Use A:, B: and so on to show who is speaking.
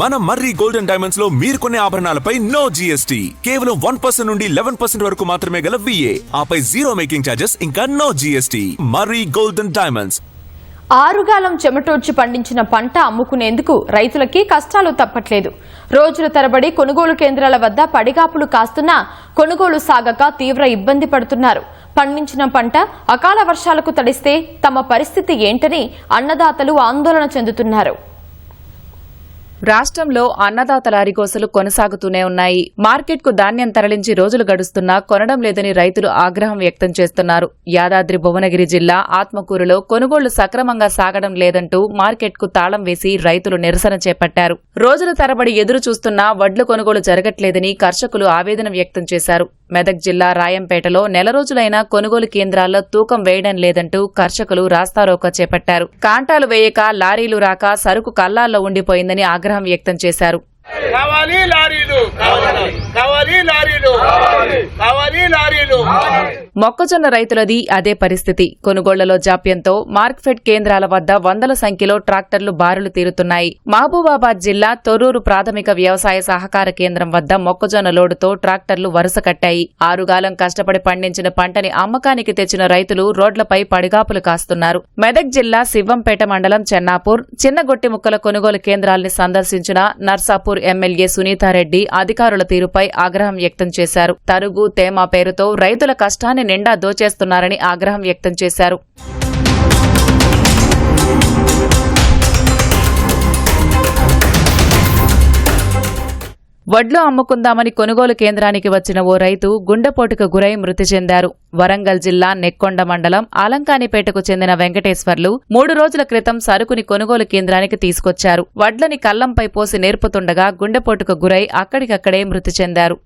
A: మన మర్రి golden diamonds లో మీరు కొనే ఆభరణాలపై నో జీఎస్టీ, కేవలం 1% నుండి 11% వరకు మాత్రమే గల VA, ఆపై జీరో మేకింగ్ ఛార్జెస్ ఇంకా నో జీఎస్టీ. మర్రి గోల్డెన్ డైమండ్స్.
B: ఆరుగాలం చెమటోడ్చి పండించిన పంట అమ్ముకునేందుకు రైతులకి కష్టాలు తప్పట్లేదు. రోజుల తరబడి కొనుగోలు కేంద్రాల వద్ద పడిగాపులు కాస్తున్నా కొనుగోలు సాగక తీవ్ర ఇబ్బంది పడుతున్నారు. పండించిన పంట అకాల వర్షాలకు తడిస్తే తమ పరిస్థితి ఏంటని అన్నదాతలు ఆందోళన చెందుతున్నారు.
C: రాష్ట్రంలో అన్నదాతల అరిగోసలు కొనసాగుతూనే ఉన్నాయి. మార్కెట్కు ధాన్యం తరలించి రోజులు గడుస్తున్నా కొనడం లేదని రైతులు ఆగ్రహం వ్యక్తం చేస్తున్నారు. యాదాద్రి భువనగిరి జిల్లా ఆత్మకూరులో కొనుగోళ్లు సక్రమంగా సాగడం లేదంటూ మార్కెట్కు తాళం వేసి రైతులు నిరసన చేపట్టారు. రోజుల తరబడి ఎదురు చూస్తున్నా వడ్లు కొనుగోలు జరగట్లేదని కర్షకులు ఆవేదన వ్యక్తం చేశారు. మెదక్ జిల్లా రాయంపేటలో నెల రోజులైనా కొనుగోలు కేంద్రాల్లో తూకం వేయడం లేదంటూ కర్షకులు రాస్తారోకో చేపట్టారు. కాంటాలు వేయక లారీలు రాక సరుకు కల్లాల్లో ఉండిపోయిందని ఆగ్రహం వ్యక్తం చేశారు. మొక్కజొన్న రైతులది అదే పరిస్థితి. కొనుగోళ్లలో జాప్యంతో మార్కెట్ కేంద్రాల వద్ద వందల సంఖ్యలో ట్రాక్టర్లు బారులు తీరుతున్నాయి. మహబూబాబాద్ జిల్లా తొర్రూరు ప్రాథమిక వ్యవసాయ సహకార కేంద్రం వద్ద మొక్కజొన్న లోడుతో ట్రాక్టర్లు వరుస కట్టాయి. ఆరుగాలం కష్టపడి పండించిన పంటని అమ్మకానికి తెచ్చిన రైతులు రోడ్లపై పడిగాపులు కాస్తున్నారు. మెదక్ జిల్లా శివంపేట మండలం చెన్నాపూర్ చిన్నగొట్టి ముక్కల కొనుగోలు కేంద్రాల్ని సందర్శించిన నర్సాపూర్ ఎమ్మెల్యే సునీతారెడ్డి అధికారుల తీరుపై ఆగ్రహం వ్యక్తం చేశారు. తరుగు తేమ పేరుతో రైతుల కష్టాన్ని నిండా దోచేస్తున్నారని ఆగ్రహం వ్యక్తం చేశారు. వడ్లు అమ్ముకుందామని కొనుగోలు కేంద్రానికి వచ్చిన ఓ రైతు గుండెపోటుకు గురై మృతి చెందారు. వరంగల్ జిల్లా నెక్కొండ మండలం అలంకానిపేటకు చెందిన వెంకటేశ్వర్లు 3 రోజుల క్రితం సరుకుని కొనుగోలు కేంద్రానికి తీసుకొచ్చారు. వడ్లని కల్లంపై పోసి నేర్పుతుండగా గుండెపోటుకు గురై అక్కడికక్కడే మృతి చెందారు.